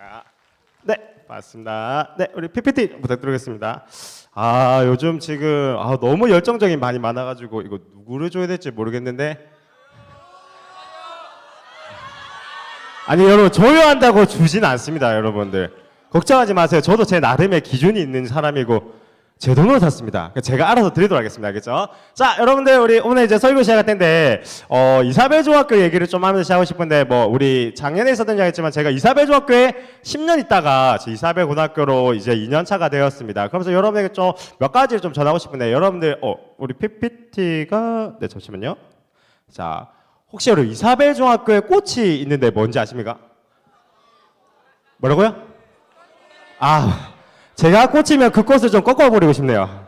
반갑습니다. 네, 반갑습니다. 네, 우리 PPT 부탁드리겠습니다. 요즘 지금 너무 열정적인 많이 많아가지고 이거 누구를 줘야 될지 모르겠는데. 아니 여러분, 줘야 한다고 주진 않습니다. 여러분들 걱정하지 마세요. 저도 제 나름의 기준이 있는 사람이고 제 돈으로 샀습니다. 제가 알아서 드리도록 하겠습니다. 알겠죠? 자, 여러분들 우리 오늘 이제 설교 시작할 텐데 이사벨 중학교 얘기를 좀 하면서 시작하고 싶은데 우리 작년에 있었던 이야기했지만 제가 이사벨 중학교에 10년 있다가 이사벨 고등학교로 이제 2년 차가 되었습니다. 그러면서 여러분에게 좀 몇 가지를 좀 전하고 싶은데 여러분들 우리 PPT가 네, 잠시만요. 자, 혹시 여러분 이사벨 중학교에 꽃이 있는데 뭔지 아십니까? 뭐라고요? 제가 꽂히면 그 꽃을 좀 꺾어버리고 싶네요.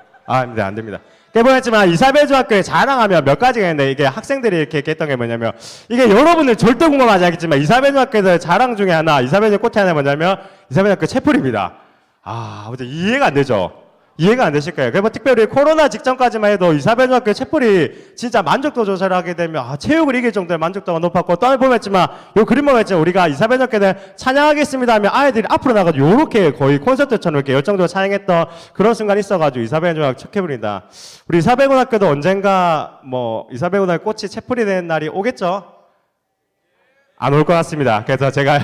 네, 안 됩니다. 깨보냈지만 이사벨 중학교에 자랑하면 몇 가지가 있는데 이게 학생들이 이렇게 했던 게 뭐냐면 이게 여러분들 절대 공감하지 않겠지만 이사벨 중학교에서 자랑 중에 하나, 이사벨 중학교 꽃이 하나 뭐냐면 이사벨 중학교 채플입니다. 아무튼 이해가 안 되죠? 이해가 안 되실 거예요. 그래서 특별히 코로나 직전까지만 해도 이사벨 중학교 채플이 진짜 만족도 조사를 하게 되면 체육을 이길 정도의 만족도가 높았고 또 보면했지만 요 그림 보면했지만 우리가 이사벨 중학교는 찬양하겠습니다 하면 아이들이 앞으로 나가지고 요렇게 거의 콘서트처럼 이렇게 열정적으로 찬양했던 그런 순간이 있어가지고 이사벨 중학교 척해버린다. 우리 이사벨 고등학교도 언젠가 이사벨 고등학교 꽃이 채플이 되는 날이 오겠죠? 안 올 것 같습니다. 그래서 제가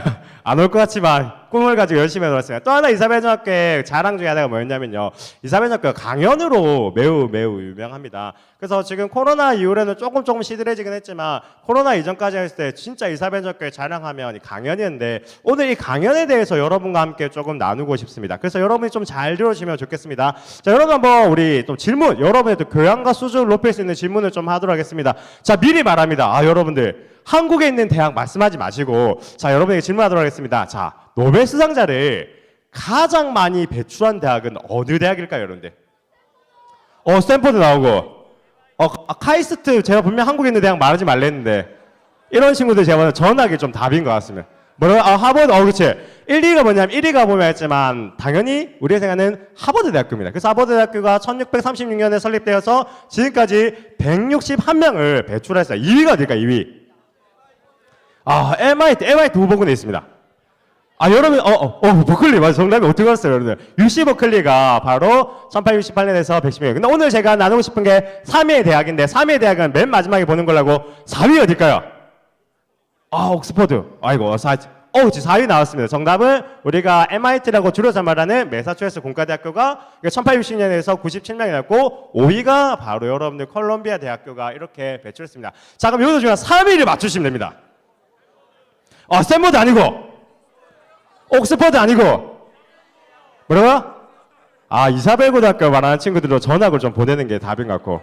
안 올 것 같지만 꿈을 가지고 열심히 해놓았습니다. 또 하나 이사벨 중학교의 자랑 중에 하나가 뭐였냐면요. 이사벨 중학교가 강연으로 매우 유명합니다. 그래서 지금 코로나 이후에는 조금 시들해지긴 했지만 코로나 이전까지 했을 때 진짜 이사벨 중학교에 자랑하면 이 강연이었는데 오늘 이 강연에 대해서 여러분과 함께 조금 나누고 싶습니다. 그래서 여러분이 좀 잘 들어주시면 좋겠습니다. 자, 여러분 한번 우리 또 질문, 여러분의 또 교양과 수준을 높일 수 있는 질문을 좀 하도록 하겠습니다. 자, 미리 말합니다. 여러분들 한국에 있는 대학 말씀하지 마시고 자, 여러분에게 질문하도록 하겠습니다. 자, 노벨 수상자를 가장 많이 배출한 대학은 어느 대학일까요, 여러분들? 스탠포드 나오고 카이스트 제가 분명 한국에 있는 대학 말하지 말랬는데 이런 친구들 제가 전하기 좀 답인 것 같습니다. 하버드, 그렇지. 1, 2가 뭐냐면 1위가 보면 했지만 당연히 우리가 생각하는 하버드 대학교입니다. 그래서 하버드 대학교가 1636년에 설립되어서 지금까지 161명을 배출했어요. 2위가 어딜까요, 2위? MIT 후보군에 있습니다. 여러분, 버클리, 맞아. 정답이 어떻게 알았어요, 여러분들? UC 버클리가 바로 1868년에서 110명. 근데 오늘 제가 나누고 싶은 게 3위의 대학인데, 3위의 대학은 맨 마지막에 보는 걸라고 4위 어딜까요? 옥스퍼드. 아이고, 4위 나왔습니다. 정답은 우리가 MIT라고 줄여서 말하는 매사추세츠 공과대학교가 1860년에서 97명이었고, 5위가 바로 여러분들 콜롬비아 대학교가 이렇게 배출했습니다. 자, 그럼 여기서 중요한 3위를 맞추시면 됩니다. 스탠포드 아니고, 옥스퍼드 아니고, 뭐라고요? 이사벨 고등학교 말하는 친구들도 전학을 좀 보내는 게 답인 것 같고.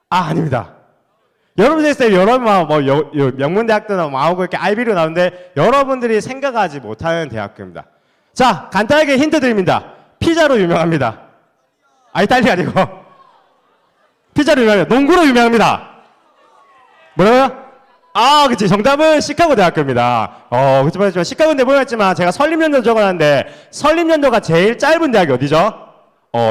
아닙니다. 여러분들 있어요. 여러분 명문대학도 나오고 이렇게 아이비로 나오는데 여러분들이 생각하지 못하는 대학교입니다. 자, 간단하게 힌트 드립니다. 피자로 유명합니다. 이탈리아 아니고. 피자로 유명합니다. 농구로 유명합니다. 뭐라고요? 그치. 정답은 시카고 대학교입니다. 그렇지만 시카고인데 보였지만 제가 설립연도 적어놨는데 설립연도가 제일 짧은 대학이 어디죠?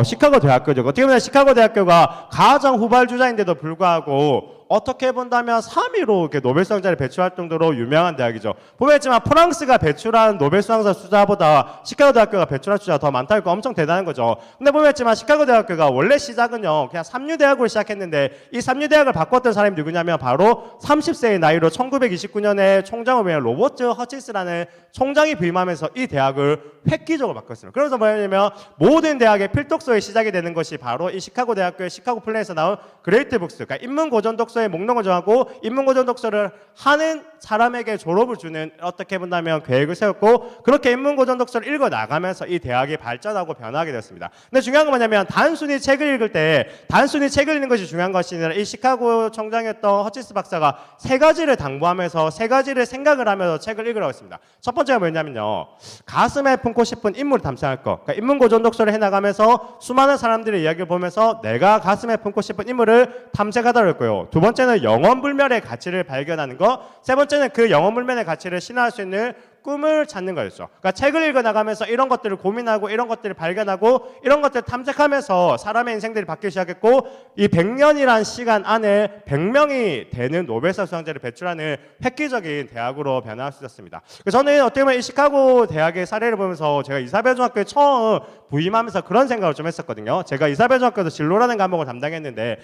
시카고 대학교죠. 어떻게 보면 시카고 대학교가 가장 후발주자인데도 불구하고 어떻게 본다면 3위로 이렇게 노벨 수상자를 배출할 정도로 유명한 대학이죠. 보면있지만 프랑스가 배출한 노벨 수상자 숫자보다 시카고 대학교가 배출한 숫자가 더 많다니까 엄청 대단한 거죠. 근데 보면있지만 시카고 대학교가 원래 시작은요 그냥 삼류대학으로 시작했는데 이 삼류대학을 바꿨던 사람이 누구냐면 바로 30세의 나이로 1929년에 총장을 위한 로버트 허치스라는 총장이 부임하면서 이 대학을 획기적으로 바꿨습니다. 그래서 뭐냐면 모든 대학의 필독서의 시작이 되는 것이 바로 이 시카고 대학교의 시카고 플랜에서 나온 그레이트 북스, 그러니까 인문고전 독서의 목록을 정하고 인문고전 독서를 하는 사람에게 졸업을 주는 어떻게 본다면 계획을 세웠고 그렇게 인문고전 독서를 읽어 나가면서 이 대학이 발전하고 변하게 되었습니다. 근데 중요한 건 뭐냐면 단순히 책을 읽을 때 단순히 책을 읽는 것이 중요한 것이 아니라 이 시카고 총장이었던 허치스 박사가 세 가지를 당부하면서 세 가지를 생각을 하면서 책을 읽으라고 했습니다. 첫 번째가 뭐냐면요, 가슴에 품고 싶은 인물을 탐색할 것. 그러니까 인문고전 독서를 해나가면서 수많은 사람들의 이야기를 보면서 내가 가슴에 품고 싶은 인물을 탐색하도록 했고요. 두 번째는 영원불멸의 가치를 발견하는 것. 세 번째는 그 영원불멸의 가치를 신화할 수 있는 꿈을 찾는 거였죠. 그러니까 책을 읽어나가면서 이런 것들을 고민하고 이런 것들을 발견하고 이런 것들을 탐색하면서 사람의 인생들이 바뀌기 시작했고 이 100년이란 시간 안에 100명이 되는 노벨상 수상자를 배출하는 획기적인 대학으로 변화할 수 있었습니다. 저는 어떻게 보면 이 시카고 대학의 사례를 보면서 제가 이사벨 중학교에 처음 부임하면서 그런 생각을 좀 했었거든요. 제가 이사벨 중학교에서 진로라는 과목을 담당했는데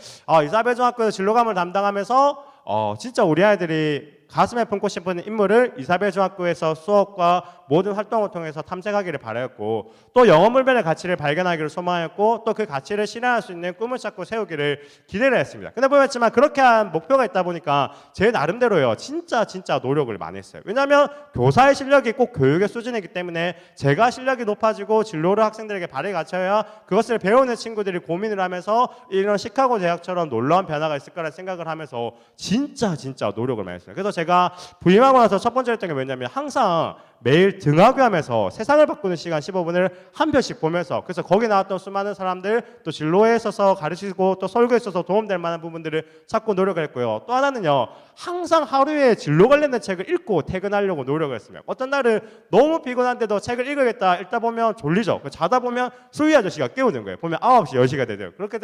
이사벨 중학교에서 진로과목을 담당하면서 진짜 우리 아이들이 가슴에 품고 싶은 인물을 이사벨 중학교에서 수업과 모든 활동을 통해서 탐색하기를 바라였고 또 영어 물변의 가치를 발견하기를 소망했고 또 그 가치를 실현할 수 있는 꿈을 찾고 세우기를 기대를 했습니다. 근데 보였지만 그렇게 한 목표가 있다 보니까 제 나름대로요 진짜 노력을 많이 했어요. 왜냐하면 교사의 실력이 꼭 교육의 수준이기 때문에 제가 실력이 높아지고 진로를 학생들에게 발휘 갖춰야 그것을 배우는 친구들이 고민을 하면서 이런 시카고 대학처럼 놀라운 변화가 있을 거라 생각을 하면서 진짜 노력을 많이 했어요. 그래서 제가 부임하고 나서 첫 번째 했던 게 뭐냐면 항상 매일 등하교하면서 세상을 바꾸는 시간 15분을 한 편씩 보면서 그래서 거기 나왔던 수많은 사람들 또 진로에 있어서 가르치고 또 설교에 있어서 도움될 만한 부분들을 찾고 노력을 했고요. 또 하나는요. 항상 하루에 진로 관련된 책을 읽고 퇴근하려고 노력을 했습니다. 어떤 날은 너무 피곤한데도 책을 읽어야겠다 읽다 보면 졸리죠. 자다 보면 수희 아저씨가 깨우는 거예요. 보면 9시, 10시가 되대요. 그렇게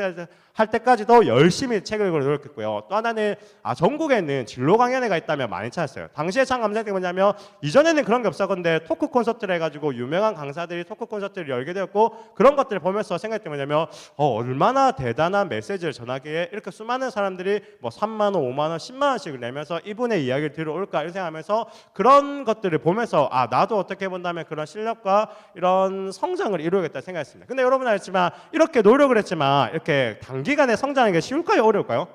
할 때까지도 열심히 책을 읽으려 노력했고요. 또 하나는 전국에 있는 진로 강연회가 있다면 많이 찾았어요. 당시에 참 감사했던 게 뭐냐면 이전에는 그런 게 없었건데 토크 콘서트를 해가지고 유명한 강사들이 토크 콘서트를 열게 되었고 그런 것들을 보면서 생각했던 게 뭐냐면 얼마나 대단한 메시지를 전하기에 이렇게 수많은 사람들이 뭐 3만 원, 5만 원, 10만 원씩을 내면서 이분의 이야기를 들어올까 이렇게 생각하면서 그런 것들을 보면서 나도 어떻게 본다면 그런 실력과 이런 성장을 이루겠다 생각했습니다. 근데 여러분 알지만 이렇게 노력을 했지만 이렇게 단기간에 성장하는 게 쉬울까요? 어려울까요?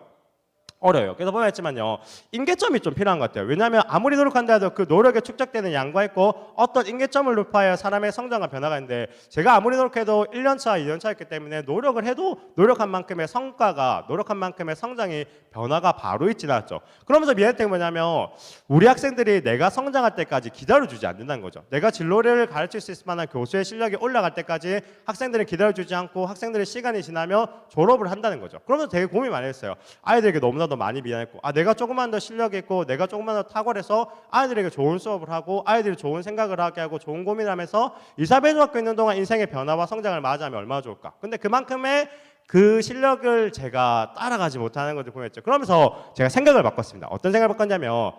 어려요. 그래서 보면했지만요 임계점이 좀 필요한 것 같아요. 왜냐하면 아무리 노력한다 해도 그 노력에 축적되는 양과 있고 어떤 임계점을 높아야 사람의 성장과 변화가 있는데 제가 아무리 노력해도 1년차, 2년차였기 때문에 노력을 해도 노력한 만큼의 성과가 노력한 만큼의 성장이 변화가 바로 있지는 않았죠. 그러면서 미안했던 게 뭐냐면 우리 학생들이 내가 성장할 때까지 기다려주지 않는다는 거죠. 내가 진로를 가르칠 수 있을 만한 교수의 실력이 올라갈 때까지 학생들은 기다려주지 않고 학생들의 시간이 지나면 졸업을 한다는 거죠. 그러면서 되게 고민 많이 했어요. 아이들에게 너무나도 많이 미안했고 내가 조금만 더 실력이 있고 내가 조금만 더 탁월해서 아이들에게 좋은 수업을 하고 아이들이 좋은 생각을 하게 하고 좋은 고민을 하면서 이사벨 중학교 있는 동안 인생의 변화와 성장을 맞이하면 얼마나 좋을까. 근데 그만큼의 그 실력을 제가 따라가지 못하는 것을 보였죠. 그러면서 제가 생각을 바꿨습니다. 어떤 생각을 바꿨냐면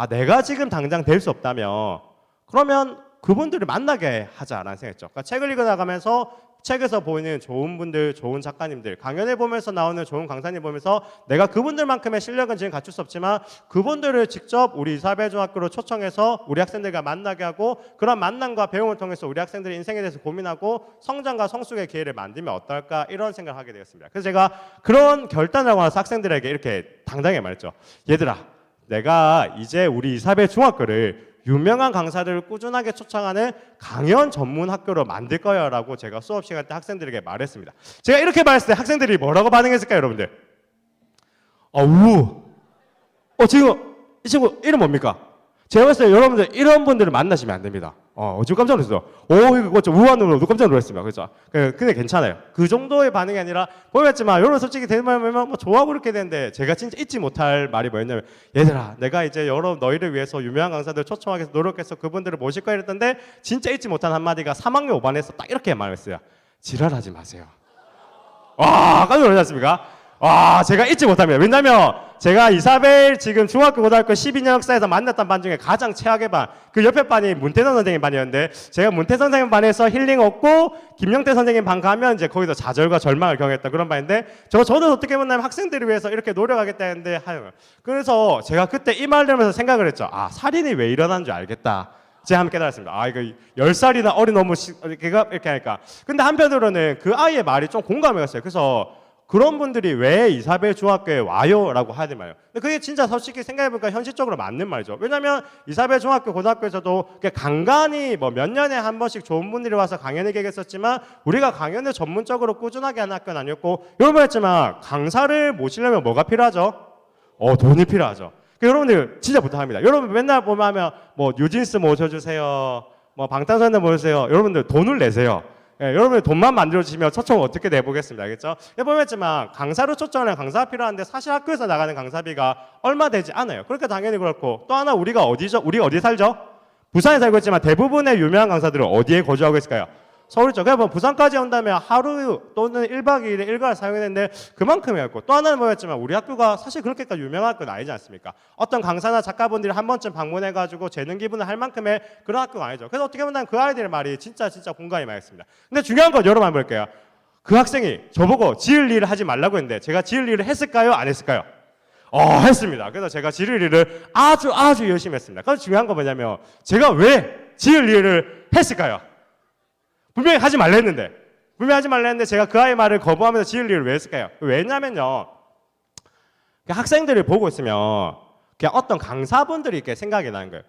내가 지금 당장 될 수 없다면 그러면 그분들을 만나게 하자라는 생각했죠. 그러니까 책을 읽어나가면서 책에서 보이는 좋은 분들, 좋은 작가님들, 강연을 보면서 나오는 좋은 강사님 보면서 내가 그분들만큼의 실력은 지금 갖출 수 없지만 그분들을 직접 우리 이사벨 중학교로 초청해서 우리 학생들과 만나게 하고 그런 만남과 배움을 통해서 우리 학생들의 인생에 대해서 고민하고 성장과 성숙의 기회를 만들면 어떨까 이런 생각을 하게 되었습니다. 그래서 제가 그런 결단을 하고 나서 학생들에게 이렇게 당당히 말했죠. 얘들아, 내가 이제 우리 이사벨 중학교를 유명한 강사들을 꾸준하게 초청하는 강연 전문 학교로 만들 거야 라고 제가 수업 시간 때 학생들에게 말했습니다. 제가 이렇게 말했을 때 학생들이 뭐라고 반응했을까요, 여러분들? 지금 이 친구 이름 뭡니까? 제가 봤을 때 여러분들 이런 분들을 만나시면 안 됩니다. 지금 깜짝 놀랐어요. 이거 좀 우한으로 깜짝 놀랐습니다. 그렇죠? 근데 괜찮아요. 그 정도의 반응이 아니라 보였지만 여러분 솔직히 되는 말이면 좋아하고 그렇게 되는데 제가 진짜 잊지 못할 말이 뭐였냐면 얘들아, 내가 이제 너희를 위해서 유명한 강사들 초청하기 위해서 노력해서 그분들을 모실 거야 이랬던데 진짜 잊지 못한 한마디가 3학년 5반에서 딱 이렇게 말했어요. 지랄하지 마세요. 깜짝 놀라지 않습니까? 제가 잊지 못합니다. 왜냐면 제가 이사벨 지금 중학교 고등학교 12년 역사에서 만났던 반 중에 가장 최악의 반, 그 옆에 반이 문태선 선생님 반이었는데 제가 문태선 선생님 반에서 힐링 얻고 김영태 선생님 반 가면 이제 거기서 좌절과 절망을 경험했던 그런 반인데 저는 어떻게 보면 학생들을 위해서 이렇게 노력하겠다 했는데 그래서 제가 그때 이 말 들으면서 생각을 했죠. 살인이 왜 일어나는 줄 알겠다. 제가 한번 깨달았습니다. 이거 10살이나 어린 너무 이렇게 하니까. 근데 한편으로는 그 아이의 말이 좀 공감이 갔어요. 그래서 그런 분들이 왜 이사벨 중학교에 와요? 라고 하지 마요. 근데 그게 진짜 솔직히 생각해보니까 현실적으로 맞는 말이죠. 왜냐면 이사벨 중학교 고등학교에서도 간간히 뭐 몇 년에 한 번씩 좋은 분들이 와서 강연을 계획했었지만 우리가 강연을 전문적으로 꾸준하게 하는 학교는 아니었고 여러분 했지만 강사를 모시려면 뭐가 필요하죠? 돈이 필요하죠. 여러분들 진짜 부탁합니다. 여러분 맨날 보면 뭐 뉴진스 모셔주세요. 뭐 방탄소년단 모셔주세요. 여러분들 돈을 내세요. 여러분이 돈만 만들어주시면 초청 어떻게 내보겠습니다. 알겠죠? 보면지만 강사로 초청하는 강사가 필요한데 사실 학교에서 나가는 강사비가 얼마 되지 않아요. 그러니까 당연히 그렇고 또 하나 우리가 어디죠? 우리가 어디 살죠? 부산에 살고 있지만 대부분의 유명한 강사들은 어디에 거주하고 있을까요? 서울이죠. 그래서 뭐 부산까지 온다면 하루 또는 1박 2일에 일과를 사용했는데 그만큼이었고, 또 하나는 뭐였지만 우리 학교가 사실 그렇게까지 유명한 학교는 아니지 않습니까? 어떤 강사나 작가분들이 한 번쯤 방문해가지고 재능 기부를 할 만큼의 그런 학교가 아니죠. 그래서 어떻게 보면 그 아이들의 말이 진짜 공감이 많이 했습니다. 근데 중요한 건 여러분 한번 볼게요. 그 학생이 저보고 지을 일을 하지 말라고 했는데 제가 지을 일을 했을까요? 안 했을까요? 했습니다. 그래서 제가 지을 일을 아주 열심히 했습니다. 그래서 중요한 건 뭐냐면 제가 왜 지을 일을 했을까요? 분명히 하지 말라 했는데 제가 그 아이 말을 거부하면서 지을 일을 왜 했을까요? 왜냐면요, 학생들을 보고 있으면 그냥 어떤 강사분들이 이렇게 생각이 나는 거예요.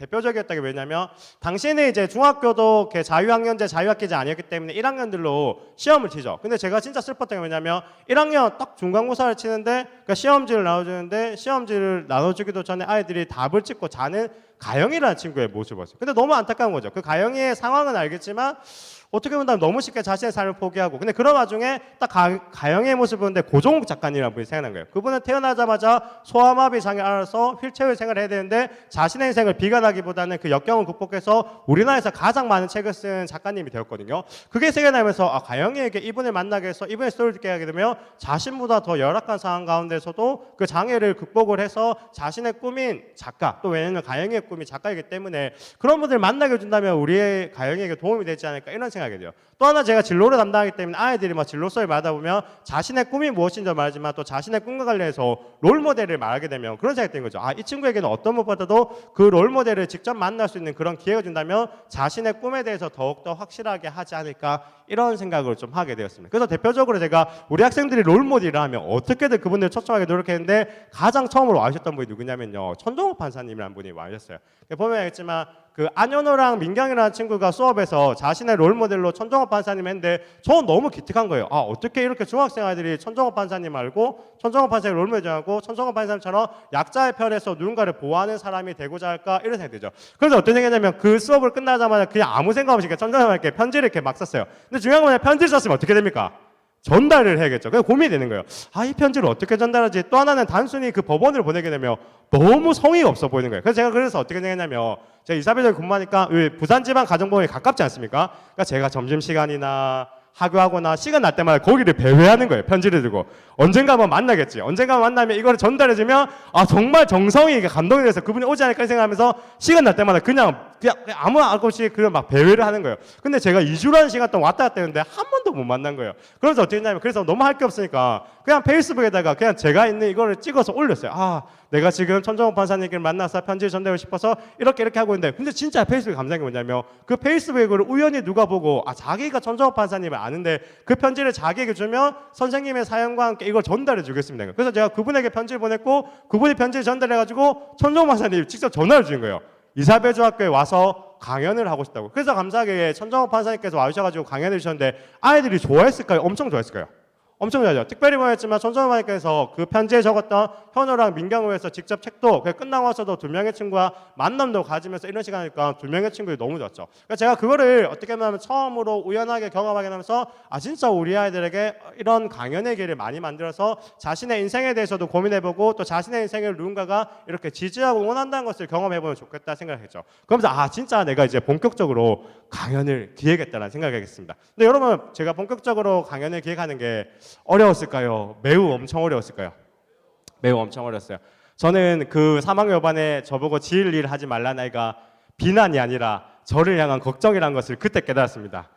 대표적이었던 게 왜냐면 당시에는 이제 중학교도 자유학년제, 자유학기제 아니었기 때문에 1학년들로 시험을 치죠. 근데 제가 진짜 슬펐던 게 뭐냐면 1학년 딱 중간고사를 치는데 시험지를 나눠주는데 시험지를 나눠주기도 전에 아이들이 답을 찍고 자는 가영이라는 친구의 모습을 봤어요. 근데 너무 안타까운 거죠. 그 가영이의 상황은 알겠지만 어떻게 보면 너무 쉽게 자신의 삶을 포기하고, 근데 그런 와중에 딱 가영의 모습을 보는데 고종욱 작가님이라는 분이 생각난 거예요. 그분은 태어나자마자 소아마비 장애 알아서 휠체어 생활을 해야 되는데 자신의 인생을 비관하기보다는 그 역경을 극복해서 우리나라에서 가장 많은 책을 쓴 작가님이 되었거든요. 그게 생각나면서 가영이에게 이분을 만나게 해서 이분의 스토리를 듣게 하게 되면 자신보다 더 열악한 상황 가운데서도 그 장애를 극복을 해서 자신의 꿈인 작가, 또 왜냐면 가영이의 꿈이 작가이기 때문에 그런 분들 만나게 해준다면 우리의 가영이에게 도움이 되지 않을까, 이런 생각이 돼요. 또 하나 제가 진로를 담당하기 때문에 아이들이 진로서를 말하다 보면 자신의 꿈이 무엇인지 말하지만 또 자신의 꿈과 관련해서 롤모델을 말하게 되면 그런 생각이 드는 거죠. 이 친구에게는 어떤 무엇보다도 그 롤모델을 직접 만날 수 있는 그런 기회가 준다면 자신의 꿈에 대해서 더욱더 확실하게 하지 않을까, 이런 생각을 좀 하게 되었습니다. 그래서 대표적으로 제가 우리 학생들이 롤모델을 하면 어떻게든 그분들을 초청하게 노력했는데 가장 처음으로 와주셨던 분이 누구냐면요, 천종욱 판사님이라는 분이 와주셨어요. 보면 알겠지만 그 안현호랑 민경이라는 친구가 수업에서 자신의 롤모델로 천종업 판사님 했는데 저는 너무 기특한 거예요. 어떻게 이렇게 중학생 아이들이 천종업 판사님 알고 천종업 판사님 롤모델하고 천종업 판사님처럼 약자의 편에서 누군가를 보호하는 사람이 되고자 할까, 이런 생각이 들죠. 그래서 어떤 생각이냐면 그 수업을 끝나자마자 그냥 아무 생각 없이 천종업한테 편지를 이렇게 막 썼어요. 근데 중요한 건 편지를 썼으면 어떻게 됩니까? 전달을 해야겠죠. 그래서 고민이 되는 거예요. 이 편지를 어떻게 전달하지? 또 하나는 단순히 그 법원을 보내게 되면 너무 성의가 없어 보이는 거예요. 그래서 어떻게 생각했냐면 제가 이사벨에 근무하니까 부산지방가정법원이 가깝지 않습니까? 그러니까 제가 점심시간이나 하교하거나 시간 날 때마다 거기를 배회하는 거예요. 편지를 들고. 언젠가 한번 만나겠지. 언젠가 만나면 이거를 전달해주면 정말 정성이 감동이 돼서 그분이 오지 않을까 생각하면서 시간 날 때마다 그냥 아무 알 것 없이 그냥 막 배회를 하는 거예요. 근데 제가 2주라는 시간 동안 왔다 갔다 했는데 한 번도 못 만난 거예요. 그래서 어떻게 했냐면, 그래서 너무 할 게 없으니까 그냥 페이스북에다가 그냥 제가 있는 이거를 찍어서 올렸어요. 내가 지금 천정호 판사님을 만나서 편지를 전달하고 싶어서 이렇게 하고 있는데, 근데 진짜 페이스북에 감사한 게 뭐냐면 그 페이스북에 그걸 우연히 누가 보고 자기가 천정호 판사님을 아는데 그 편지를 자기에게 주면 선생님의 사연과 함께 이걸 전달해 주겠습니다. 그래서 제가 그분에게 편지를 보냈고 그분이 편지를 전달해가지고 천정호 판사님이 직접 전화를 주는 거예요. 이사벨 중학교에 와서 강연을 하고 싶다고. 그래서 감사하게 천정호 판사님께서 와주셔가지고 강연을 주셨는데 아이들이 좋아했을까요? 엄청 좋아했을까요? 엄청 좋아하죠. 특별히 뭐였지만 천정호 판사님께서 그 편지에 적었던 현호랑 민경을 위해서 직접 책도 끝나고 와서도 2명의 친구와 만남도 가지면서 이런 시간이니까 2명의 친구들이 너무 좋았죠. 그러니까 제가 그거를 어떻게 보면 처음으로 우연하게 경험하게 되면서 진짜 우리 아이들에게 이런 강연의 기회를 많이 만들어서 자신의 인생에 대해서도 고민해보고 또 자신의 인생을 누군가가 이렇게 지지하고 응원한다는 것을 경험해보면 좋겠다 생각했죠. 그러면서 진짜 내가 이제 본격적으로 강연을 기획했다는 생각하겠습니다. 근데 여러분, 제가 본격적으로 강연을 기획하는 게 어려웠을까요? 매우 엄청 어려웠을까요? 매우 엄청 어려웠어요. 저는 그 3학년 여반에 저보고 지을 일 하지 말라는 아이가 비난이 아니라 저를 향한 걱정이라는 것을 그때 깨달았습니다.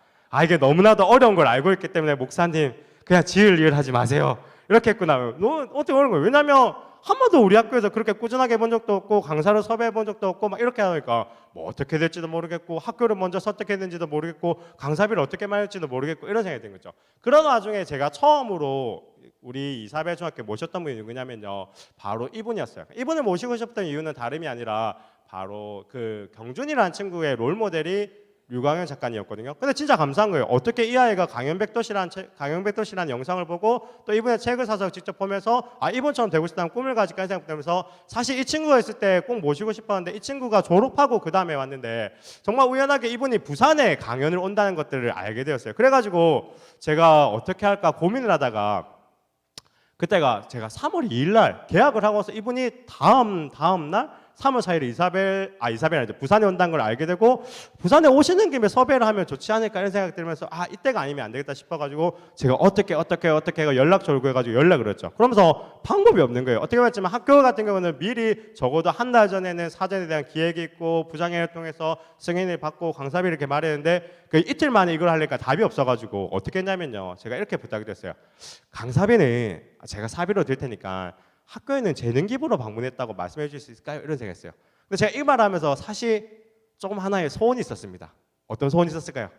이게 너무나도 어려운 걸 알고 있기 때문에 목사님 그냥 지을 일 하지 마세요, 이렇게 했구나. 너무 어떻게 어려운 거예요. 왜냐하면 한 번도 우리 학교에서 그렇게 꾸준하게 해본 적도 없고 강사를 섭외해 본 적도 없고 막 이렇게 하니까 뭐 어떻게 될지도 모르겠고 학교를 먼저 선택했는지도 모르겠고 강사비를 어떻게 말할지도 모르겠고 이런 생각이 든 거죠. 그런 와중에 제가 처음으로 우리 이사벨 중학교에 모셨던 분이 누구냐면요, 바로 이분이었어요. 이분을 모시고 싶었던 이유는 다름이 아니라 바로 그 경준이라는 친구의 롤모델이 류광현 작가님이었거든요. 근데 진짜 감사한 거예요. 어떻게 이 아이가 강연백도시라는 영상을 보고 또 이분의 책을 사서 직접 보면서 이분처럼 되고 싶다는 꿈을 가질까 생각되면서, 사실 이 친구가 있을 때 꼭 모시고 싶었는데 이 친구가 졸업하고 그 다음에 왔는데 정말 우연하게 이분이 부산에 강연을 온다는 것들을 알게 되었어요. 그래가지고 제가 어떻게 할까 고민을 하다가 그때가 제가 3월 2일 날 계약을 하고서 이분이 다음 날 3월 4일에 이사벨이 아니죠. 부산에 온다는 걸 알게 되고 부산에 오시는 김에 섭외를 하면 좋지 않을까 이런 생각 들면서 이때가 아니면 안 되겠다 싶어가지고 제가 어떻게 해가 연락 졸고 해가지고 연락을 했죠. 그러면서 방법이 없는 거예요. 어떻게 보면 학교 같은 경우는 미리 적어도 한 달 전에는 사전에 대한 기획이 있고 부장회를 통해서 승인을 받고 강사비 이렇게 말했는데 그 이틀 만에 이걸 하려니까 답이 없어가지고 어떻게 했냐면요. 제가 이렇게 부탁이 됐어요. 강사비는 제가 사비로 드릴 테니까 학교에는 재능 기부로 방문했다고 말씀해 주실 수 있을까요? 이런 생각했어을 근데 제가 이 말하면서 사실 조금 하나의 소원이 있었습니다. 어떤 소원이 있었을까요?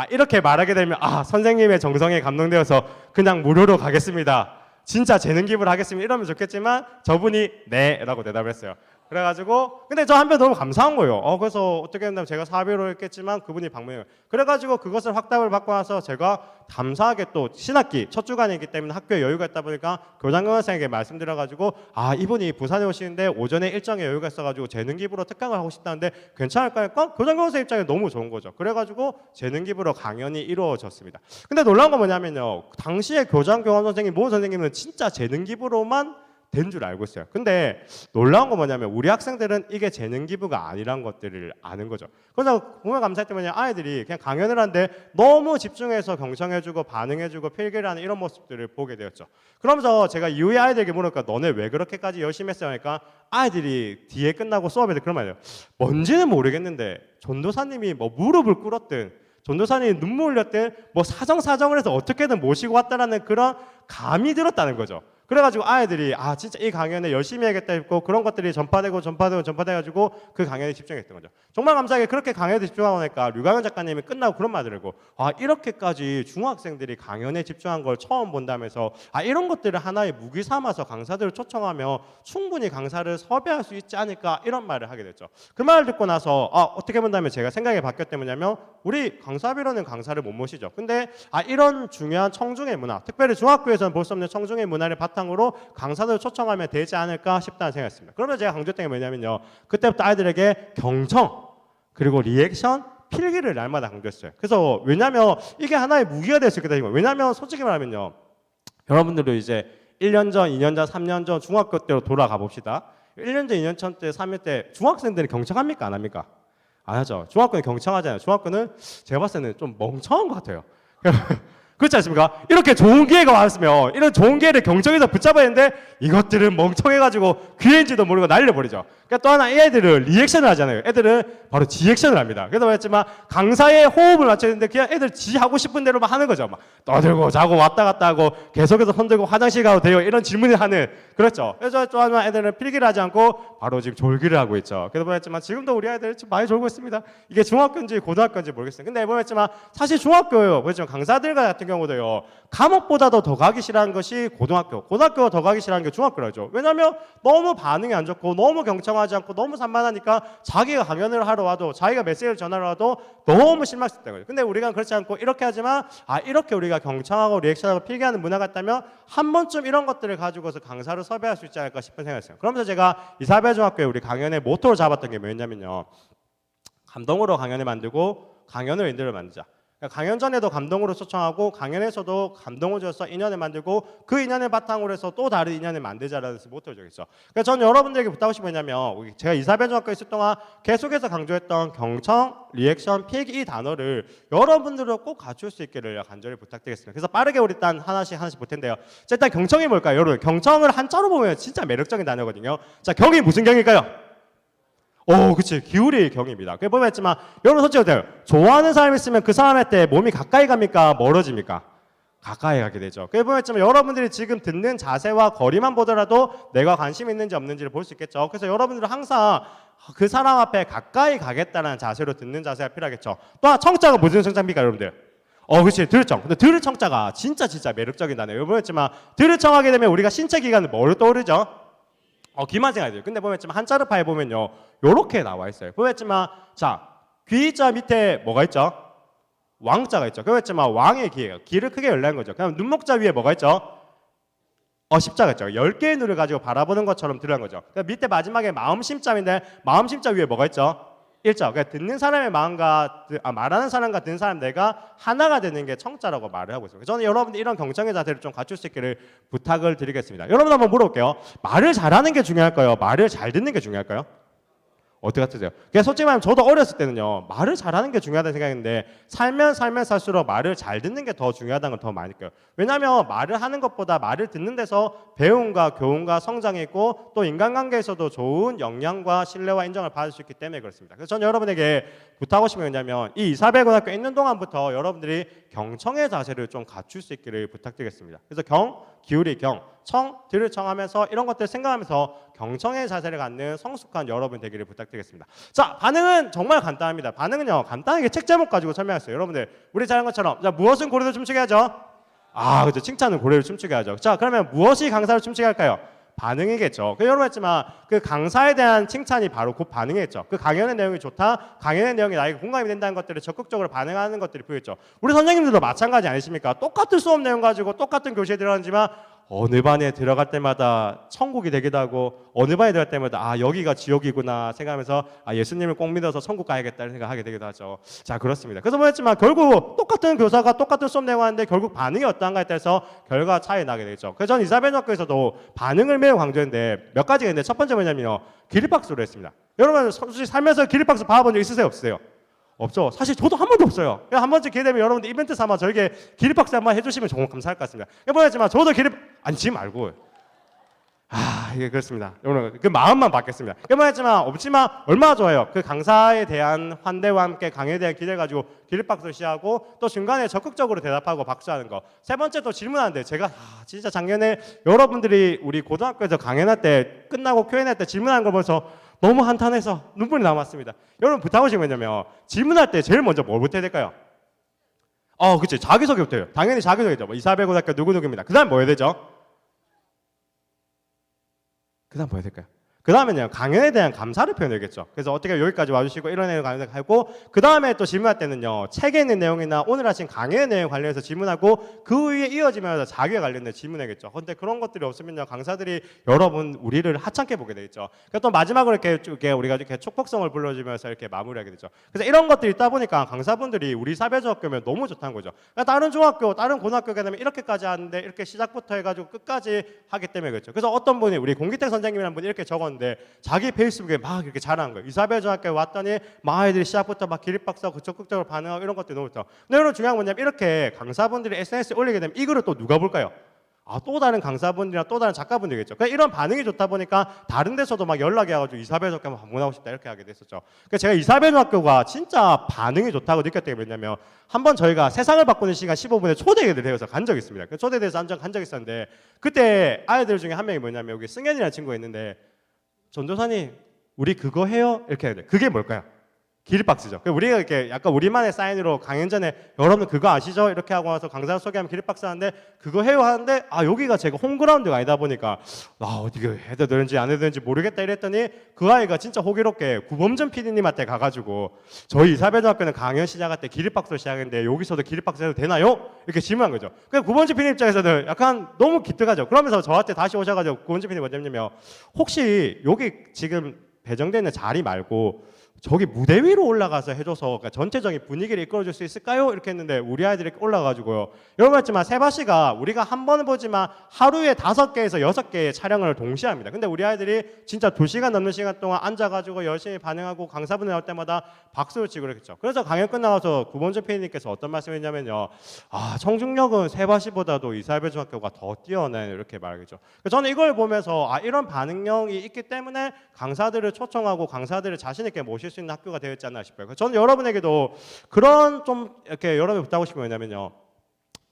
이렇게 말하게 되면 선생님의 정성에 감동되어서 그냥 무료로 가겠습니다. 진짜 재능 기부를 하겠습니다. 이러면 좋겠지만 저분이 네라고 대답을 했어요. 그래가지고 근데 저 한편 너무 감사한 거예요. 그래서 어떻게 했냐면 제가 사비로 했겠지만 그분이 방문해요. 그래가지고 그것을 확답을 받고 나서 제가 감사하게 또 신학기 첫 주간이기 때문에 학교에 여유가 있다 보니까 교장선생에게 말씀드려가지고 이분이 부산에 오시는데 오전에 일정에 여유가 있어가지고 재능 기부로 특강을 하고 싶다는데 괜찮을까요? 교장선생 입장에 너무 좋은 거죠. 그래가지고 재능 기부로 강연이 이루어졌습니다. 근데 놀라운 건 뭐냐면요. 당시에 교장 선생님 모든 선생님은 진짜 재능 기부로만 된 줄 알고 있어요. 근데 놀라운 건 뭐냐면 우리 학생들은 이게 재능 기부가 아니란 것들을 아는 거죠. 그래서 보면 감사할 때 뭐냐 아이들이 그냥 강연을 하는데 너무 집중해서 경청해주고 반응해주고 필기를 하는 이런 모습들을 보게 되었죠. 그러면서 제가 이후에 아이들에게 물으니까 너네 왜 그렇게까지 열심히 했어요? 하니까 아이들이 뒤에 끝나고 수업에 그런 말이에요. 뭔지는 모르겠는데 전도사님이 뭐 무릎을 꿇었든 전도사님이 눈물 흘렸든 뭐 사정을 해서 어떻게든 모시고 왔다라는 그런 감이 들었다는 거죠. 그래가지고 아이들이 진짜 이 강연에 열심히 해야겠다 했고 그런 것들이 전파돼가지고 그 강연에 집중했던 거죠. 정말 감사하게 그렇게 강연에 집중하고 나니까 류강현 작가님이 끝나고 그런 말을 하고 이렇게까지 중학생들이 강연에 집중한 걸 처음 본다면서 이런 것들을 하나의 무기 삼아서 강사들을 초청하며 충분히 강사를 섭외할 수 있지 않을까 이런 말을 하게 됐죠. 그 말을 듣고 나서 어떻게 본다면 제가 생각이 바뀌었던 뭐냐면 우리 강사비로는 강사를 못 모시죠. 근데 이런 중요한 청중의 문화, 특별히 중학교에서는 볼 수 없는 청중의 문화를 바탕으로 강사들을 초청하면 되지 않을까 싶다는 생각했습니다. 그러면 제가 강조했던 게 뭐냐면요. 그때부터 아이들에게 경청 그리고 리액션 필기를 날마다 강조했어요. 그래서 왜냐하면 이게 하나의 무기가 될 수 있게 되는 거예요. 왜냐하면 솔직히 말하면요. 여러분들도 이제 1년 전, 2년 전, 3년 전 중학교 때로 돌아가 봅시다. 1년 전, 2년 전 때, 3년 때 중학생들이 경청합니까? 안 합니까? 안 하죠. 중학교는 경청하잖아요. 중학교는 제가 봤을 때는 좀 멍청한 것 같아요. 그렇지 않습니까? 이렇게 좋은 기회가 왔으면 이런 좋은 기회를 경청해서 붙잡아야 되는데 이것들은 멍청해가지고 귀인지도 모르고 날려버리죠. 그러니까 또 하나 이 애들은 리액션을 하잖아요. 애들은 바로 지액션을 합니다. 그래서 말했지만 강사의 호흡을 맞춰야 되는데 그냥 애들 지 하고 싶은 대로만 하는 거죠. 막 떠들고 자고 왔다 갔다 하고 계속해서 손들고 화장실 가도 돼요. 이런 질문을 하는 그렇죠. 그래서 또 하나 애들은 필기를 하지 않고 바로 지금 졸기를 하고 있죠. 그래서 말했지만 지금도 우리 아이들 지금 많이 졸고 있습니다. 이게 중학교인지 고등학교인지 모르겠어요. 근데 보냈지만 사실 중학교예요. 보냈지만 강사들 같은 경우도요. 과목보다도 더 가기 싫어하는 것이 고등학교가 더 가기 싫어하는 게 중학교라죠. 왜냐하면 너무 반응이 안 좋고 너무 경청하지 않고 너무 산만하니까 자기가 강연을 하러 와도 자기가 메시지를 전하러 와도 너무 실망스럽다는 거죠. 근데 우리가 그렇지 않고 이렇게 하지만 이렇게 우리가 경청하고 리액션하고 필기하는 문화가 있다면 한 번쯤 이런 것들을 가지고서 강사를 섭외할 수 있지 않을까 싶은 생각이 있어요. 그러면서 제가 이사벨중학교에 우리 강연의 모토를 잡았던 게 뭐였냐면요. 감동으로 강연을 만들고 강연을 인들을 만들자. 강연 전에도 감동으로 초청하고 강연에서도 감동을 줘서 인연을 만들고 그 인연을 바탕으로 해서 또 다른 인연을 만들자라는 모토를 정했죠. 그래서 저는 여러분들에게 부탁하고 싶은 게 뭐냐면 제가 이사벨중학교에 있을 동안 계속해서 강조했던 경청, 리액션, 필기 이 단어를 여러분들도 꼭 갖출 수 있기를 간절히 부탁드리겠습니다. 그래서 빠르게 우리 일단 하나씩 볼 텐데요. 자, 일단 경청이 뭘까요? 여러분 경청을 한자로 보면 진짜 매력적인 단어거든요. 자, 경이 무슨 경일까요? 그치. 기울이 경입니다. 그게 보면 했지만, 여러분 솔직히 어때요? 좋아하는 사람이 있으면 그 사람한테 몸이 가까이 갑니까? 멀어집니까? 가까이 가게 되죠. 그게 보면 했지만, 여러분들이 지금 듣는 자세와 거리만 보더라도 내가 관심 있는지 없는지를 볼 수 있겠죠. 그래서 여러분들은 항상 그 사람 앞에 가까이 가겠다는 자세로 듣는 자세가 필요하겠죠. 또한 청자가 무슨 청자입니까, 여러분들? 그렇지. 들청. 근데 들청자가 진짜 매력적인 단어예요. 여러분 했지만, 들청하게 되면 우리가 신체 기관을 뭐로 떠오르죠? 귀만 생각해야 돼요. 근데 보면지만 한자를 파에 보면요, 요렇게 나와 있어요. 보면지만 자, 귀자 밑에 뭐가 있죠? 왕자가 있죠. 그랬지만 왕의 귀예요. 귀를 크게 열라는 거죠. 그럼 눈목자 위에 뭐가 있죠? 십자가 있죠. 10개의 눈을 가지고 바라보는 것처럼 들어간 거죠. 그러니까 밑에 마지막에 마음심자인데 마음심자 위에 뭐가 있죠? 일자. 그러니까 듣는 사람의 마음과 말하는 사람과 듣는 사람 내가 하나가 되는 게 청자라고 말을 하고 있습니다. 저는 여러분들 이런 경청의 자세를 좀 갖출 수 있기를 부탁을 드리겠습니다. 여러분 한번 물어볼게요. 말을 잘하는 게 중요할까요? 말을 잘 듣는 게 중요할까요? 어떻게 같으세요? 그냥 솔직히 말하면 저도 어렸을 때는요 말을 잘하는 게 중요하다는 생각인데 살면 살수록 말을 잘 듣는 게 더 중요하다는 걸 더 많이 느껴요. 왜냐하면 말을 하는 것보다 말을 듣는 데서 배움과 교훈과 성장이 있고 또 인간관계에서도 좋은 영향과 신뢰와 인정을 받을 수 있기 때문에 그렇습니다. 그래서 저는 여러분에게 부탁하고 싶은 게 뭐냐면 이 이사벨고등학교에 있는 동안부터 여러분들이 경청의 자세를 좀 갖출 수 있기를 부탁드리겠습니다. 그래서 기울이 청, 들을 청하면서 이런 것들 생각하면서 경청의 자세를 갖는 성숙한 여러분 되기를 부탁드리겠습니다. 자, 반응은 정말 간단합니다. 반응은요, 간단하게 책 제목 가지고 설명했어요. 여러분들, 우리 잘한 것처럼, 자, 무엇은 고래를 춤추게 하죠? 아, 그렇죠. 칭찬은 고래를 춤추게 하죠. 자, 그러면 무엇이 강사를 춤추게 할까요? 반응이겠죠. 여러분 했지만 그 강사에 대한 칭찬이 바로 그 반응이겠죠. 그 강연의 내용이 좋다, 강연의 내용이 나에게 공감이 된다는 것들을 적극적으로 반응하는 것들이 보였죠. 우리 선생님들도 마찬가지 아니십니까? 똑같은 수업 내용 가지고 똑같은 교실에 들어가지만 어느 반에 들어갈 때마다 천국이 되기도 하고 어느 반에 들어갈 때마다 아 여기가 지옥이구나 생각하면서 아 예수님을 꼭 믿어서 천국 가야겠다는 생각하게 되기도 하죠. 자 그렇습니다. 그래서 뭐였지만 결국 똑같은 교사가 똑같은 수업 내용 하는데 결국 반응이 어떠한가에 따라서 결과가 차이 나게 되죠. 그래서 저는 이사벨 학교에서도 반응을 매우 강조했는데 몇 가지가 있는데 첫 번째 뭐냐면요 기립박수를 했습니다. 여러분 솔직히 살면서 기립박수 받아본 적 있으세요 없으세요? 없죠. 사실 저도 한 번도 없어요. 한 번쯤 기회 되면 여러분들 이벤트 삼아 저에게 기립박수 한번 해주시면 정말 감사할 것 같습니다. 이번에지만 저도 아니 지금 말고 이게 그렇습니다. 여러분 그 마음만 받겠습니다. 이번에지만 없지만 얼마나 좋아요. 그 강사에 대한 환대와 함께 강의에 대한 기대를 가지고 기립박수 시하고 또 중간에 적극적으로 대답하고 박수하는 거. 세 번째 또 질문하는데 제가 진짜 작년에 여러분들이 우리 고등학교에서 강연할 때 끝나고 Q&A 때 질문하는 걸 보면서 너무 한탄해서 눈물이 남았습니다. 여러분 부탁하고 싶은 게 뭐냐면 질문할 때 제일 먼저 뭘부터 해야 될까요? 그치 자기소개부터 해요. 당연히 자기소개죠. 뭐 이사벨 고등학교 누구누구입니다. 그 다음 뭐 해야 되죠? 그 다음 뭐 해야 될까요? 그 다음에는 강연에 대한 감사를 표현해야겠죠. 그래서 어떻게 여기까지 와주시고 이런 내용 강연하고 그 다음에 또 질문할 때는요 책에 있는 내용이나 오늘 하신 강연의 내용 관련해서 질문하고 그 위에 이어지면서 자기에 관련된 질문하겠죠. 그런데 그런 것들이 없으면요 강사들이 여러분 우리를 하찮게 보게 되겠죠. 그래서 또 마지막으로 이렇게 우리가 이렇게 축복성을 불러주면서 이렇게 마무리하게 되죠. 그래서 이런 것들이 있다 보니까 강사분들이 우리 사배중학교면 너무 좋다는 거죠. 그러니까 다른 중학교, 다른 고등학교가 되면 이렇게까지 하는데 이렇게 시작부터 해가지고 끝까지 하기 때문에 그렇죠. 그래서 어떤 분이 우리 공기택 선생님이라는 분이 이렇게 적었는데 자기 페이스북에 막 이렇게 자랑한 거예요. 이사벨 중학교에 왔더니 막 아이들이 시작부터 막 기립박수하고 적극적으로 반응하고 이런 것들이 너무 좋다. 근데 여러분 중요한 건 뭐냐면 이렇게 강사분들이 SNS에 올리게 되면 이 글을 또 누가 볼까요? 또 다른 강사분들이나 또 다른 작가분들이겠죠. 그러니까 이런 반응이 좋다 보니까 다른 데서도 막 연락이 와가지고 이사벨 중학교 한번 방문하고 싶다 이렇게 하게 됐었죠. 그러니까 제가 이사벨 중학교가 진짜 반응이 좋다고 느꼈던 게 뭐냐면 한번 저희가 세상을 바꾸는 시간 15분에 초대를 해서 간 적이 있습니다. 그 초대돼서 간 적이 있었는데 그때 아이들 중에 한 명이 뭐냐면 여기 승현이라는 친구가 있는데 전도사님 우리 그거 해요? 이렇게 해야 돼. 그게 뭘까요? 기립박수죠. 우리가 이렇게 약간 우리만의 사인으로 강연 전에 여러분 그거 아시죠? 이렇게 하고 와서 강사 소개하면 기립박수 하는데 그거 해요 하는데 여기가 제가 홈그라운드가 아니다 보니까 어디가 해도 되는지 안 해도 되는지 모르겠다 이랬더니 그 아이가 진짜 호기롭게 구범준 PD님한테 가가지고 저희 이사벨중학교는 강연 시작할 때 기립박수로 시작했는데 여기서도 기립박수 해도 되나요? 이렇게 질문한 거죠. 그래서 구범준 PD님 입장에서는 약간 너무 기특하죠. 그러면서 저한테 다시 오셔가지고 구범준 PD님 뭐냐면 혹시 여기 지금 배정되는 자리 말고 저기 무대 위로 올라가서 해줘서 그러니까 전체적인 분위기를 이끌어줄 수 있을까요? 이렇게 했는데 우리 아이들이 올라가가지고요. 여러분 했지만 세바시가 우리가 한 번 보지만 하루에 5개에서 6개의 촬영을 동시에 합니다. 근데 우리 아이들이 진짜 2시간 넘는 시간 동안 앉아가지고 열심히 반응하고 강사분들 나올 때마다 박수를 치고 그랬죠. 그래서 강연 끝나서 구본주 PD님께서 어떤 말씀했냐면요. 청중력은 세바시보다도 이사벨 중학교가 더 뛰어난 이렇게 말하겠죠. 저는 이걸 보면서 이런 반응력이 있기 때문에 강사들을 초청하고 강사들을 자신 있게 모실 수 있는 학교가 되었지 않나 싶어요. 저는 여러분에게도 그런 좀 이렇게 여러분이 부탁하고 싶은 게 뭐냐면요.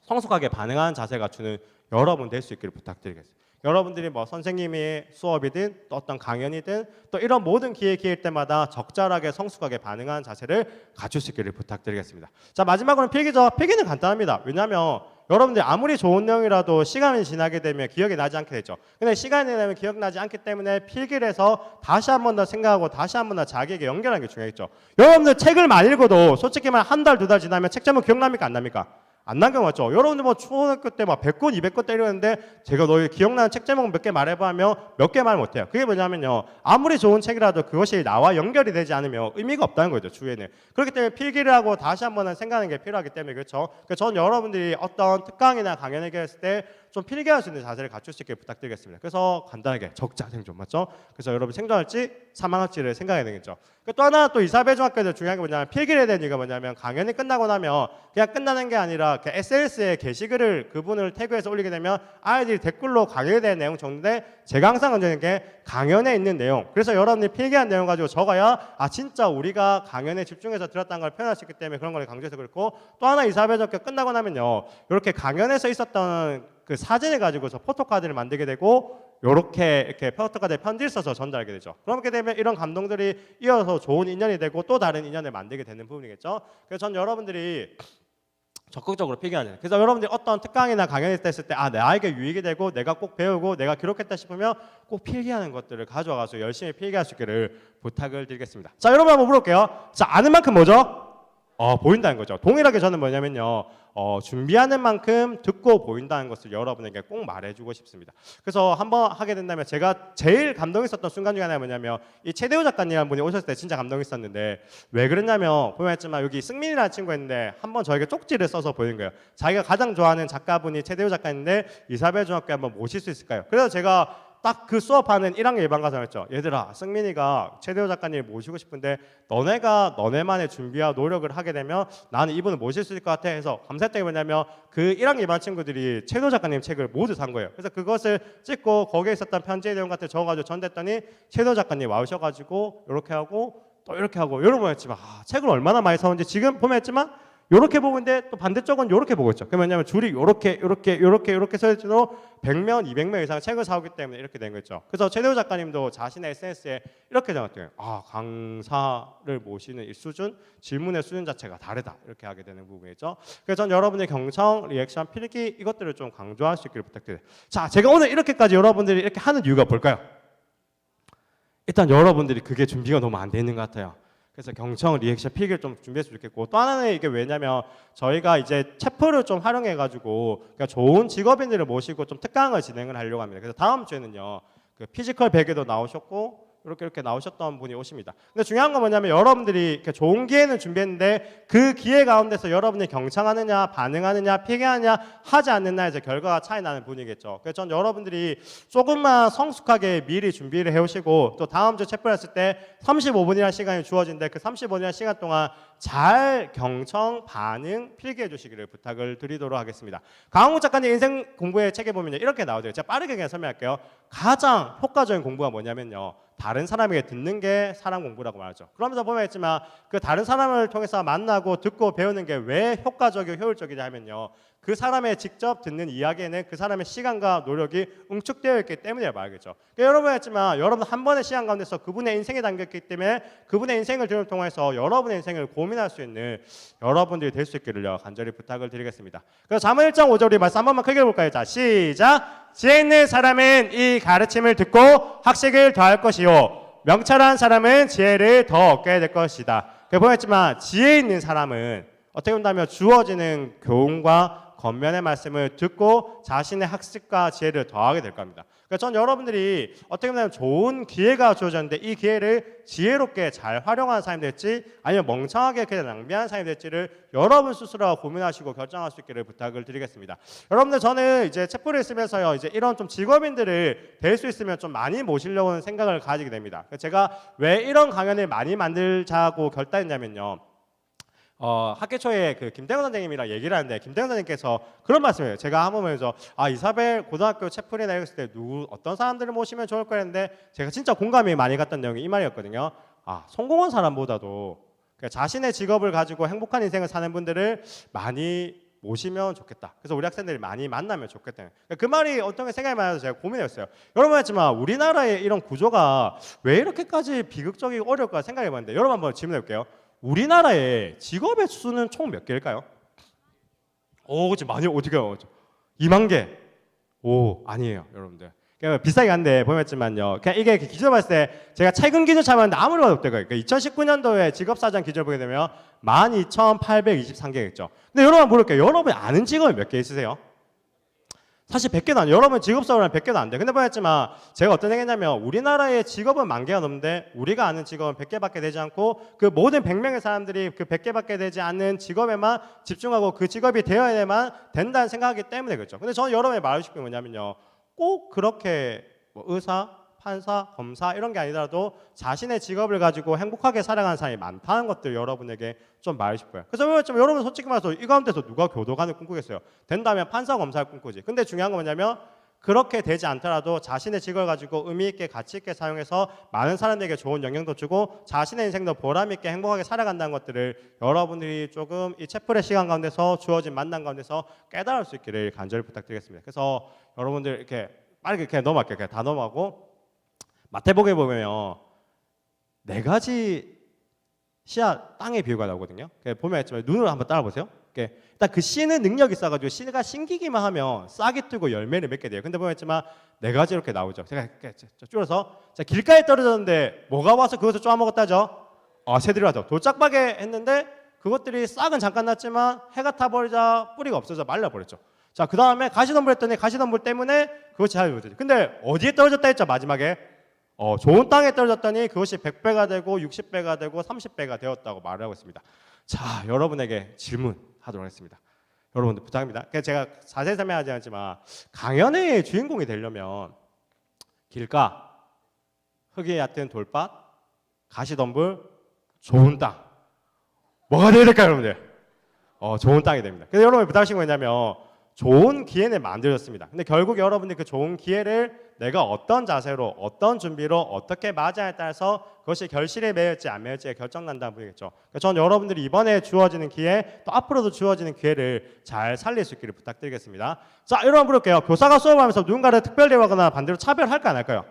성숙하게 반응하는 자세 갖추는 여러분 될 수 있기를 부탁드리겠습니다. 여러분들이 뭐 선생님의 수업이든 또 어떤 강연이든 또 이런 모든 기회일 때마다 적절하게 성숙하게 반응하는 자세를 갖출 수 있기를 부탁드리겠습니다. 자 마지막으로는 필기죠. 필기는 간단합니다. 왜냐하면 여러분들이 아무리 좋은 내용이라도 시간이 지나게 되면 기억이 나지 않게 되죠. 근데 시간이 지나면 기억나지 않기 때문에 필기를 해서 다시 한 번 더 생각하고 다시 한 번 더 자기에게 연결하는 게 중요하겠죠. 여러분들 책을 많이 읽어도 솔직히 말해 한 달, 2달 지나면 책 제목 기억납니까? 안 납니까? 안 난 경우 맞죠? 여러분들 뭐 초등학교 때 막 100권, 200권 때리는데 제가 너희 기억나는 책 제목 몇 개 말해봐 하면 몇 개 말 못해요. 그게 뭐냐면요. 아무리 좋은 책이라도 그것이 나와 연결이 되지 않으면 의미가 없다는 거죠. 주에는. 그렇기 때문에 필기를 하고 다시 한번 생각하는 게 필요하기 때문에 그렇죠. 그래서 저는 여러분들이 어떤 특강이나 강연을 했을 때 좀 필기할 수 있는 자세를 갖출 수 있게 부탁드리겠습니다. 그래서 간단하게 적자 생존 맞죠? 그래서 여러분 생존할지 사망할지를 생각해야 되겠죠. 또 하나 또 이사벨 중학교에서 중요한 게 뭐냐면 필기를 해야 되는 이유가 뭐냐면 강연이 끝나고 나면 그냥 끝나는 게 아니라 SNS에 게시글을 그분을 태그해서 올리게 되면 아이들이 댓글로 강연에 대한 내용 적는데 제가 항상 건드리는 게 강연에 있는 내용. 그래서 여러분들이 필기한 내용 가지고 적어야 아 진짜 우리가 강연에 집중해서 들었다는 걸 표현할 수 있기 때문에 그런 걸 강조해서 그렇고 또 하나 이사벨 중학교 끝나고 나면요 이렇게 강연에서 있었던 그 사진을 가지고 저 포토카드를 만들게 되고 이렇게 포토카드에 편지를 써서 전달하게 되죠. 그렇게 되면 이런 감동들이 이어서 좋은 인연이 되고 또 다른 인연을 만들게 되는 부분이겠죠. 그래서 전 여러분들이 적극적으로 필기하는. 그래서 여러분들이 어떤 특강이나 강연을 했을 때 아 나에게 유익이 되고 내가 꼭 배우고 내가 기록했다 싶으면 꼭 필기하는 것들을 가져와서 열심히 필기할 수 있기를 부탁을 드리겠습니다. 자 여러분 한번 물어볼게요. 자 아는 만큼 뭐죠? 보인다는 거죠. 동일하게 저는 뭐냐면요. 준비하는 만큼 듣고 보인다는 것을 여러분에게 꼭 말해주고 싶습니다. 그래서 한번 하게 된다면 제가 제일 감동 있었던 순간 중에 하나가 뭐냐면 이 최대호 작가님이라는 분이 오셨을 때 진짜 감동 있었는데 왜 그랬냐면 보면 했지만 여기 승민이라는 친구가 있는데 한번 저에게 쪽지를 써서 보낸 거예요. 자기가 가장 좋아하는 작가분이 최대호 작가인데 이사벨 중학교에 한번 모실 수 있을까요? 그래서 제가 딱 그 수업하는 1학년 예반과정을 했죠. 얘들아 승민이가 최대호 작가님을 모시고 싶은데 너네가 너네만의 준비와 노력을 하게 되면 나는 이분을 모실 수 있을 것 같아 해서 감사했던 게 뭐냐면 그 1학년 예반 친구들이 최대호 작가님 책을 모두 산 거예요. 그래서 그것을 찍고 거기에 있었던 편지의 내용 같은 거 적어가지고 전달했더니 최대호 작가님 와우셔가지고 이렇게 하고 또 이렇게 하고 여러 번 했지만 책을 얼마나 많이 사온지 지금 보면 했지만 요렇게 보고 있는데 또 반대쪽은 요렇게 보고 있죠. 그러면 왜냐면 줄이 요렇게 서있지도 100명, 200명 이상 책을 사오기 때문에 이렇게 된 거죠. 그래서 최대호 작가님도 자신의 SNS에 이렇게 적었대요. 강사를 모시는 이 수준, 질문의 수준 자체가 다르다. 이렇게 하게 되는 부분이죠. 그래서 전 여러분의 경청, 리액션, 필기 이것들을 좀 강조할 수 있기를 부탁드려요. 자, 제가 오늘 이렇게까지 여러분들이 이렇게 하는 이유가 뭘까요? 일단 여러분들이 그게 준비가 너무 안 돼 있는 것 같아요. 그래서 경청, 리액션, 필기를 좀 준비했으면 좋겠고 또 하나는 이게 왜냐면 저희가 이제 체프를 좀 활용해가지고 그러니까 좋은 직업인들을 모시고 좀 특강을 진행을 하려고 합니다. 그래서 다음 주에는요 그 피지컬 베개도 나오셨고 이렇게 나오셨던 분이 오십니다. 근데 중요한 건 뭐냐면 여러분들이 이렇게 좋은 기회는 준비했는데 그 기회 가운데서 여러분이 경청하느냐 반응하느냐 필기하느냐 하지 않느냐에 이제 결과가 차이 나는 분이겠죠. 그래서 전 여러분들이 조금만 성숙하게 미리 준비를 해오시고 또 다음 주 체프를 했을 때 35분이라는 시간이 주어진데 그 35분이라는 시간 동안 잘 경청, 반응, 필기해 주시기를 부탁을 드리도록 하겠습니다. 강홍국 작가님 인생 공부의 책에 보면 이렇게 나오죠. 제가 빠르게 그냥 설명할게요. 가장 효과적인 공부가 뭐냐면요. 다른 사람에게 듣는 게 사람 공부라고 말하죠. 그러면서 보면 했지만 그 다른 사람을 통해서 만나고 듣고 배우는 게 왜 효과적이고 효율적이냐 하면요. 그 사람의 직접 듣는 이야기에는 그 사람의 시간과 노력이 응축되어 있기 때문에 말이겠죠. 그러니까 여러분 했지만 여러분 한 번의 시간 가운데서 그분의 인생에 담겼기 때문에 그분의 인생을 들을 통해서 여러분의 인생을 고민할 수 있는 여러분들이 될 수 있기를 간절히 부탁을 드리겠습니다. 그래서 잠언 1장 5절 우리 말씀 한 번만 크게 볼까요? 자, 시작! 지혜 있는 사람은 이 가르침을 듣고 학식을 더할 것이요 명철한 사람은 지혜를 더 얻게 될 것이다. 보였지만 지혜 있는 사람은 어떻게 본다면 주어지는 교훈과 겉면의 말씀을 듣고 자신의 학습과 지혜를 더하게 될 겁니다. 그러니까 전 여러분들이 어떻게 보면 좋은 기회가 주어졌는데 이 기회를 지혜롭게 잘 활용하는 사람이 될지 아니면 멍청하게 그냥 낭비하는 사람이 될지를 여러분 스스로가 고민하시고 결정할 수 있기를 부탁을 드리겠습니다. 여러분들 저는 이제 체프를 쓰면서요 이제 이런 좀 직업인들을 될 수 있으면 좀 많이 모시려고 하는 생각을 가지게 됩니다. 제가 왜 이런 강연을 많이 만들자고 결단했냐면요. 학기 초에 그 김태형 선생님이랑 얘기를 하는데 김태형 선생님께서 그런 말씀을 해요. 제가 한 번 보면서 이사벨 고등학교 체프리나 했을 때 어떤 사람들을 모시면 좋을 거야 했는데 제가 진짜 공감이 많이 갔던 내용이 이 말이었거든요. 성공한 사람보다도 자신의 직업을 가지고 행복한 인생을 사는 분들을 많이 모시면 좋겠다. 그래서 우리 학생들이 많이 만나면 좋겠다. 그 말이 어떤 게 생각이 많아서 제가 고민했어요. 여러분 했지만 우리나라의 이런 구조가 왜 이렇게까지 비극적이고 어려울까 생각해 봤는데 여러분 한번 질문해 볼게요. 우리나라의 직업의 수는 총 몇 개일까요? 그치 많이 어디가요? 2만 개. 아니에요, 여러분들. 그러니까 비싸게 한데 보였지만요. 그냥 이게 기준을 봤을 때 제가 최근 기준 찾아봤는데 아무리 봐도 없대요. 그러니까 2019년도에 직업사전 기준을 보게 되면 12,823개겠죠. 근데 여러분 물을게요. 여러분이 아는 직업이 몇 개 있으세요? 사실 100개도 안 돼요. 여러분 직업서울은 100개도 안 돼요. 근데 뭐였지만 제가 어떤 얘기냐면 우리나라의 직업은 10,000개가 넘는데 우리가 아는 직업은 100개밖에 되지 않고 그 모든 100명의 사람들이 그 100개밖에 되지 않는 직업에만 집중하고 그 직업이 되어야만 된다는 생각이기 때문에 그렇죠. 근데 저는 여러분이 말하고 싶은 게 뭐냐면요. 꼭 그렇게 뭐 의사, 판사, 검사 이런 게 아니더라도 자신의 직업을 가지고 행복하게 살아가는 사람이 많다는 것들 여러분에게 좀 말하고 싶어요. 그래서 여러분 솔직히 말해서 이 가운데서 누가 교도관을 꿈꾸겠어요? 된다면 판사, 검사를 꿈꾸지. 근데 중요한 건 뭐냐면 그렇게 되지 않더라도 자신의 직업을 가지고 의미 있게 가치 있게 사용해서 많은 사람들에게 좋은 영향도 주고 자신의 인생도 보람 있게 행복하게 살아간다는 것들을 여러분들이 조금 이 채플의 시간 가운데서 주어진 만남 가운데서 깨달을 수 있기를 간절히 부탁드리겠습니다. 그래서 여러분들 이렇게 빠르게 이렇게 넘어갈게요. 그냥 다 넘어가고 마태복음에 보면 4가지 씨앗 땅의 비유가 나오거든요. 보면 알지만 눈으로 한번 따라보세요. 일단 그 씨는 능력이 있어가지고 씨가 심기기만 하면 싹이 뜨고 열매를 맺게 돼요. 근데 보면 알지만 4가지 이렇게 나오죠. 제가 줄여서 길가에 떨어졌는데 뭐가 와서 그것을 쪼아먹었다죠? 새들이 와서 돌짝박에 했는데 그것들이 싹은 잠깐 났지만 해가 타버리자 뿌리가 없어져 말라버렸죠. 자, 그 다음에 가시덤불 했더니 가시덤불 때문에 그것이 잘 못되죠. 근데 어디에 떨어졌다 했죠? 마지막에 좋은 땅에 떨어졌더니 그것이 100배가 되고 60배가 되고 30배가 되었다고 말을 하고 있습니다. 자, 여러분에게 질문하도록 하겠습니다. 여러분들 부탁합니다. 제가 자세히 설명하지 않지만 강연의 주인공이 되려면 길가, 흙이 얕은 돌밭, 가시덤불, 좋은 땅 뭐가 되어야 될까요, 여러분들? 좋은 땅이 됩니다. 그래서 여러분이 부탁하신 거 뭐냐면 좋은 기회를 만들었습니다. 근데 결국 여러분들이 그 좋은 기회를 내가 어떤 자세로, 어떤 준비로, 어떻게 맞아야에 따라서 그것이 결실에 맺을지 안 맺을지에 결정난다는 분이겠죠. 저는 여러분들이 이번에 주어지는 기회, 또 앞으로도 주어지는 기회를 잘 살릴 수 있기를 부탁드리겠습니다. 자, 여러분 물을게요. 교사가 수업하면서 누군가를 특별 대우하거나 반대로 차별할까 안 할까요?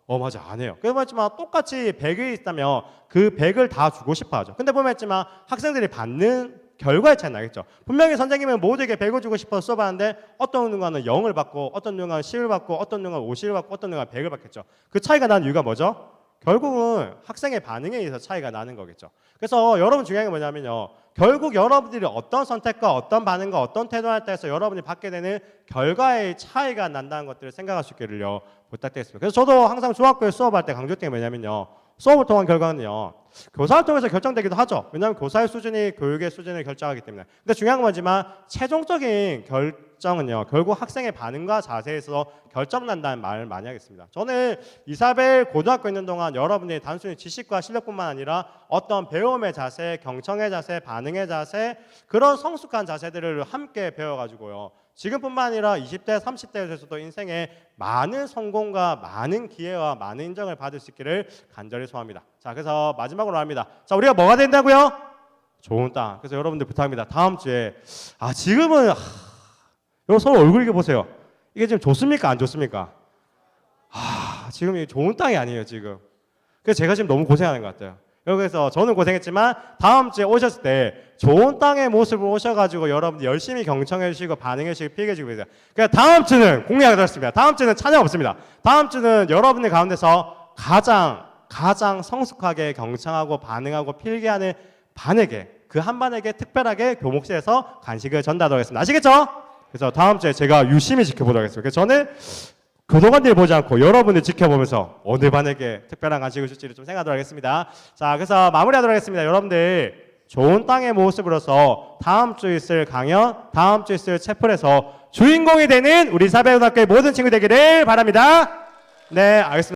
맞아, 안 해요. 그래서 했지만 똑같이 100이 있다면 그 100을 다 주고 싶어 하죠. 근데 보면 했지만 학생들이 받는 결과의 차이 나겠죠. 분명히 선생님은 모두에게 100을 주고 싶어서 수업하는데 어떤 누군가는 0을 받고 어떤 누군가는 10을 받고 어떤 누군가는 50을 받고 어떤 누군가는 100을 받겠죠. 그 차이가 나는 이유가 뭐죠? 결국은 학생의 반응에 의해서 차이가 나는 거겠죠. 그래서 여러분 중요한 게 뭐냐면요. 결국 여러분들이 어떤 선택과 어떤 반응과 어떤 태도에 따라서 여러분이 받게 되는 결과의 차이가 난다는 것들을 생각할 수 있기를요 부탁드리겠습니다. 그래서 저도 항상 중학교에 수업할 때 강조했던 게 뭐냐면요. 수업을 통한 결과는요. 교사를 통해서 결정되기도 하죠. 왜냐하면 교사의 수준이 교육의 수준을 결정하기 때문에. 근데 중요한 건 뭐지만 최종적인 결정은요. 결국 학생의 반응과 자세에서 결정난다는 말을 많이 하겠습니다. 저는 이사벨 고등학교 있는 동안 여러분들이 단순히 지식과 실력뿐만 아니라 어떤 배움의 자세, 경청의 자세, 반응의 자세 그런 성숙한 자세들을 함께 배워가지고요. 지금뿐만 아니라 20대, 30대에서도 인생에 많은 성공과 많은 기회와 많은 인정을 받을 수 있기를 간절히 소원합니다. 자, 그래서 마지막으로 합니다. 자, 우리가 뭐가 된다고요? 좋은 땅. 그래서 여러분들 부탁합니다. 다음 주에 지금은 여러분 서로 얼굴 이게 보세요. 이게 지금 좋습니까? 안 좋습니까? 지금 이게 좋은 땅이 아니에요, 지금. 그래서 제가 지금 너무 고생하는 것 같아요. 여기서 저는 고생했지만 다음 주에 오셨을 때 좋은 땅의 모습을 오셔가지고 여러분들 열심히 경청해 주시고 반응해 주시고 피해 주시고 계세요. 그러니까 다음 주는 공약을 들었습니다. 다음 주는 찬양 없습니다. 다음 주는 여러분들 가운데서 가장 성숙하게 경청하고 반응하고 필기하는 반에게 그 한 반에게 특별하게 교목실에서 간식을 전달하도록 하겠습니다. 아시겠죠? 그래서 다음 주에 제가 유심히 지켜보도록 하겠습니다. 그래서 저는 교도관들 보지 않고 여러분을 지켜보면서 어느 반에게 특별한 간식을 줄지를 좀 생각하도록 하겠습니다. 자, 그래서 마무리하도록 하겠습니다. 여러분들 좋은 땅의 모습으로서 다음 주 있을 강연, 다음 주 있을 채플에서 주인공이 되는 우리 사배고등학교의 모든 친구 되기를 바랍니다. 네, 알겠습니다.